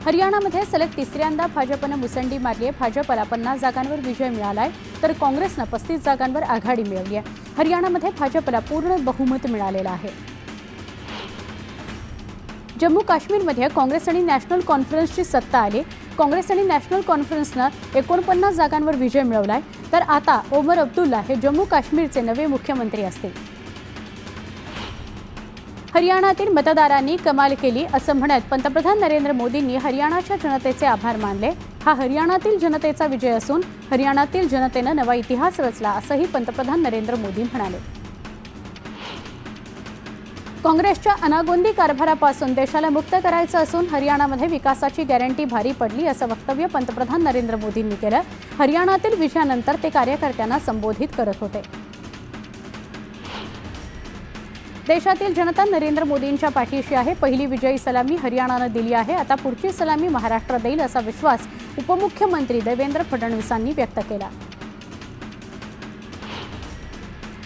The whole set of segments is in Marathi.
हरियाणामध्ये सलग तिसऱ्यांदा भाजपनं मुसंडी मारली आहे। भाजपला 50 जागांवर विजय मिळालाय तर काँग्रेसनं 35 जागांवर आघाडी मिळवली आहे। हरियाणामध्ये भाजपला पूर्ण बहुमत मिळालेलं आहे। जम्मू काश्मीरमध्ये काँग्रेस आणि नॅशनल कॉन्फरन्सची सत्ता आली। काँग्रेस आणि नॅशनल कॉन्फरन्सनं 49 जागांवर विजय मिळवलाय तर आता ओमर अब्दुल्ला हे जम्मू काश्मीरचे नवे मुख्यमंत्री असतील। हरियाणातील मतदारांनी कमाल केली असं म्हणत पंतप्रधान नरेंद्र मोदींनी हरियाणाच्या जनतेचे आभार मानले। हा हरियाणातील जनतेचा विजय असून हरियाणातील जनतेनं नवा इतिहास रचला असंही पंतप्रधान नरेंद्र मोदी म्हणाले। काँग्रेसच्या अनागोंदी कारभारापासून देशाला मुक्त करायचं असून हरियाणामध्ये विकासाची गॅरंटी भारी पडली असं वक्तव्य पंतप्रधान नरेंद्र मोदींनी केलं। हरियाणातील विजयानंतर ते कार्यकर्त्यांना संबोधित करत होते। देशातील जनता नरेंद्र मोदींच्या पाठीशी आहे। पहिली विजयी सलामी हरियाणानं दिली आहे। आता पुढची सलामी महाराष्ट्र देईल असा विश्वास उपमुख्यमंत्री देवेंद्र फडणवीसांनी व्यक्त केला।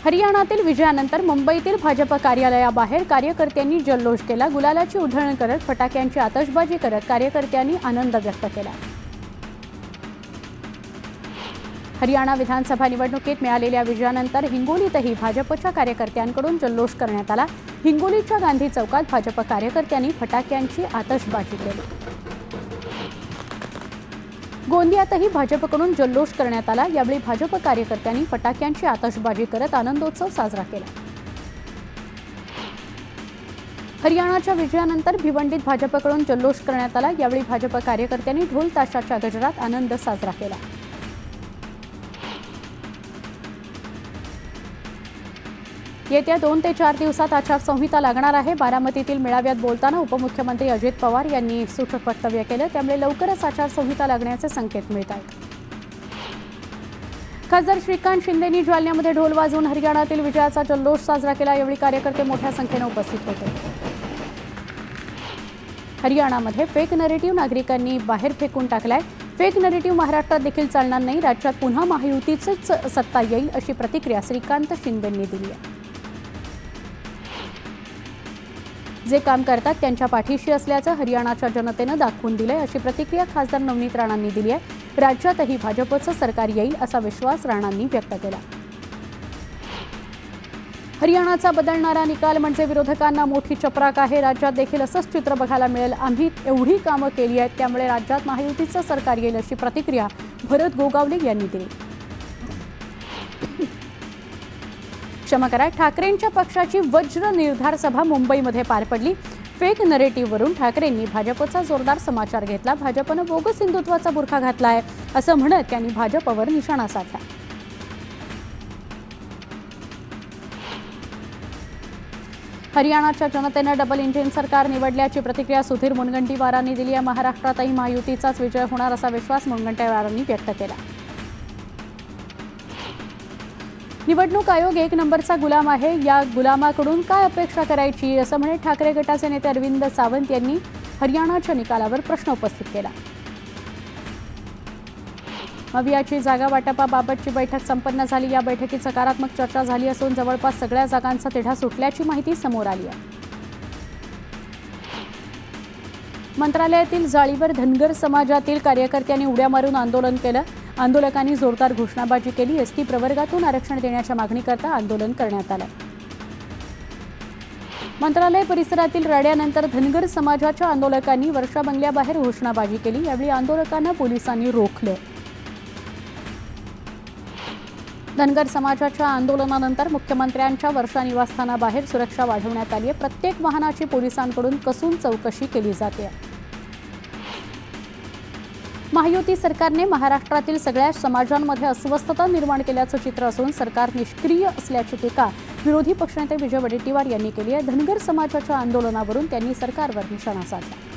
हरियाणातील विजयानंतर मुंबईतील भाजप कार्यालयाबाहेर कार्यकर्त्यांनी जल्लोष केला। गुलालाची उधळण करत फटाक्यांची आतषबाजी करत कार्यकर्त्यांनी आनंद व्यक्त केला। हरियाणा विधानसभा निवडणुकीत मिळालेल्या विजयानंतर हिंगोलीतही भाजपच्या कार्यकर्त्यांकडून जल्लोष करण्यात आला। हिंगोलीच्या गांधी चौकात भाजप कार्यकर्त्यांनी फटाक्यांची आतषबाजी केली। गोंदियातही भाजपकडून जल्लोष करण्यात आला। यावेळी भाजप कार्यकर्त्यांनी फटाक्यांची आतषबाजी करत आनंदोत्सव साजरा केला। हरियाणाच्या विजयानंतर भिवंडीत भाजपकडून जल्लोष करण्यात आला। यावेळी भाजप कार्यकर्त्यांनी ढोल ताशाच्या गजरात आनंद साजरा केला। येत्या 2 ते 4 दिवसात आचारसंहिता लागणार आहे। बारामतीतील मेळाव्यात बोलताना उपमुख्यमंत्री अजित पवार यांनी सूचक वक्तव्य केलं। त्यामुळे लवकरच आचारसंहिता लागण्याचे संकेत मिळत आहेत। खासदार श्रीकांत शिंदेंनी जालन्यामध्ये ढोल वाजवून हरियाणातील विजयाचा जल्लोष साजरा केला। यावेळी कार्यकर्ते मोठ्या संख्येने उपस्थित होते। हरियाणामध्ये फेक नरेटिव्ह नागरिकांनी बाहेर फेकून टाकलाय। फेक नरेटिव्ह महाराष्ट्रात देखील चालणार नाही। राज्यात पुन्हा महायुतीचीच सत्ता येईल अशी प्रतिक्रिया श्रीकांत शिंदेंनी दिली आहे। जे काम करतात त्यांच्या पाठीशी असल्याचं हरियाणाच्या जनतेनं दाखवून दिलंय अशी प्रतिक्रिया खासदार नवनीत राणांनी दिली आहे। राज्यातही भाजपचं सरकार येईल असा विश्वास राणांनी व्यक्त केला। हरियाणाचा बदलणारा निकाल म्हणजे विरोधकांना मोठी चपराक आहे। राज्यात देखील असंच चित्र बघायला मिळेल। आम्ही एवढी कामं केली आहेत त्यामुळे राज्यात महायुतीचं सरकार येईल अशी प्रतिक्रिया भरत गोगावले यांनी दिली। क्षमा करा, ठाकरेंच्या पक्षाची वज्र निर्धार सभा मुंबईमध्ये पार पडली। फेक नरेटिव्हवरून ठाकरेंनी भाजपचा जोरदार समाचार घेतला। भाजपनं बोगस हिंदुत्वाचा बुरखा घातलाय असं म्हणत त्यांनी भाजपवर निशाणा साधला। हरियाणाच्या जनतेनं डबल इंजिन सरकार निवडल्याची प्रतिक्रिया सुधीर मुनगंटीवारांनी दिली आहे। महाराष्ट्रातही महायुतीचाच विजय होणार असा विश्वास मुनगंटीवारांनी व्यक्त केला। निवडणूक आयोग 1 नंबरचा गुलाम आहे। या गुलामाकडून काय अपेक्षा करायची असं म्हणत ठाकरे गटाचे नेते अरविंद सावंत यांनी हरियाणाच्या निकालावर प्रश्न उपस्थित केला। मवियाची जागा वाटपाबाबतची बैठक संपन्न झाली। या बैठकीत सकारात्मक चर्चा झाली असून जवळपास सगळ्या जागांचा तिढा सुटल्याची माहिती समोर आली आहे। मंत्रालयातील जाळीवर धनगर समाजातील कार्यकर्त्यांनी उड्या मारून आंदोलन केलं। आंदोलकांनी जोरदार घोषणाबाजी केली। एसटी प्रवर्गातून आरक्षण देण्याच्या मागणीकरता आंदोलन करण्यात आलं। मंत्रालय परिसरातील राड्यानंतर धनगर समाजाच्या आंदोलकांनी वर्षा बंगल्याबाहेर घोषणाबाजी केली। यावेळी आंदोलकांना पोलिसांनी रोखलं। धनगर समाजाच्या आंदोलनानंतर मुख्यमंत्र्यांच्या वर्षा निवासस्थानाबाहेर सुरक्षा वाढवण्यात आली आहे। प्रत्येक वाहनाची पोलिसांकडून कसून चौकशी केली जाते। महायुती सरकारने महाराष्ट्रातील सगळ्या समाजांमध्ये अस्वस्थता निर्माण केल्याचं चित्र असून सरकार निष्क्रिय असल्याची टीका विरोधी पक्षनेते विजय वडेट्टीवार यांनी केली आहे। धनगर समाजाच्या आंदोलनावरून त्यांनी सरकारवर निशाणा साधला।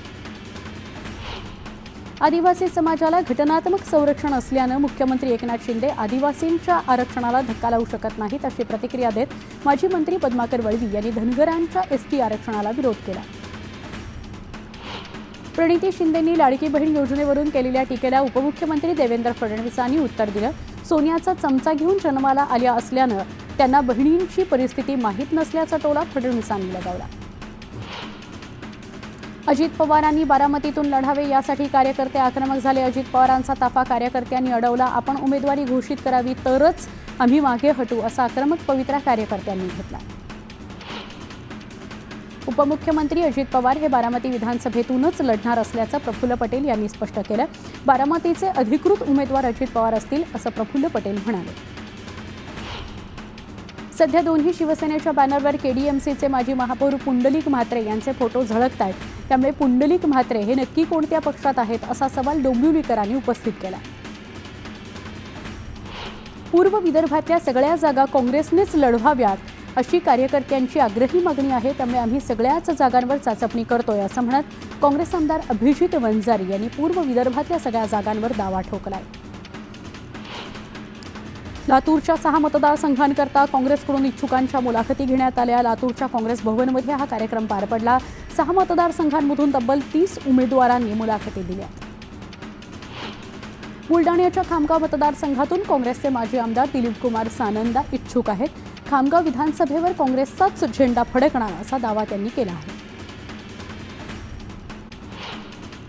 आदिवासी समाजाला घटनात्मक संरक्षण असल्यानं मुख्यमंत्री एकनाथ शिंदे आदिवासींच्या आरक्षणाला धक्का लावू शकत नाहीत अशी प्रतिक्रिया देत माजी मंत्री पद्माकर वळवी यांनी धनगरांच्या एसटी आरक्षणाला विरोध केला। प्रणिती शिंदेंनी लाडकी बहीण योजनेवरून केलेल्या टीकेला उपमुख्यमंत्री देवेंद्र फडणवीसांनी उत्तर दिलं। सोनियाचा चमचा घेऊन जन्माला आल्या असल्यानं त्यांना बहिणींची परिस्थिती माहीत नसल्याचा टोला फडणवीसांनी लगावला। अजित पवारांनी बारामतीतून लढावे यासाठी कार्यकर्ते आक्रमक झाले। अजित पवारांचा ताफा कार्यकर्त्यांनी अडवला। आपण उमेदवारी घोषित करावी तरच आम्ही मागे हटू असा आक्रमक पवित्रा कार्यकर्त्यांनी घेतला। उपमुख्यमंत्री अजित पवार हे बारामती विधानसभेतूनच लढणार असल्याचं प्रफुल्ल पटेल यांनी स्पष्ट केलं। बारामतीचे अधिकृत उमेदवार अजित पवार असतील असं प्रफुल्ल पटेल म्हणाले। सध्या दोन्ही शिवसेनेच्या बॅनरवर केडीएमसीचे माजी महापौर पुंडलिक म्हात्रे यांचे फोटो झळकत आहेत। त्यामुळे पुंडलिक म्हात्रे हे नक्की कोणत्या पक्षात आहेत असा सवाल डोंबिवलीकरांनी उपस्थित केला। पूर्व विदर्भातल्या सगळ्या जागा काँग्रेसनेच लढवाव्यात अशी कार्यकर्त्यांची आग्रही मागणी आहे। त्यामुळे आम्ही सगळ्याच जागांवर चाचपणी करतोय असं म्हणत काँग्रेस आमदार अभिजित वंजारी यांनी पूर्व विदर्भातल्या सगळ्या जागांवर दावा ठोकलाय। लातूरच्या 6 मतदारसंघांकरता काँग्रेसकडून इच्छुकांच्या मुलाखती घेण्यात आल्या। लातूरच्या काँग्रेस भवनमध्ये हा कार्यक्रम पार पडला। 6 मतदारसंघांमधून तब्बल 30 उमेदवारांनी मुलाखती दिल्या। बुलढाण्याच्या खामगाव मतदारसंघातून काँग्रेसचे माजी आमदार दिलीप कुमार सानंदा इच्छुक आहेत। खामगाव विधानसभेवर काँग्रेसचाच झेंडा फडकणार असा दावा त्यांनी केला आहे।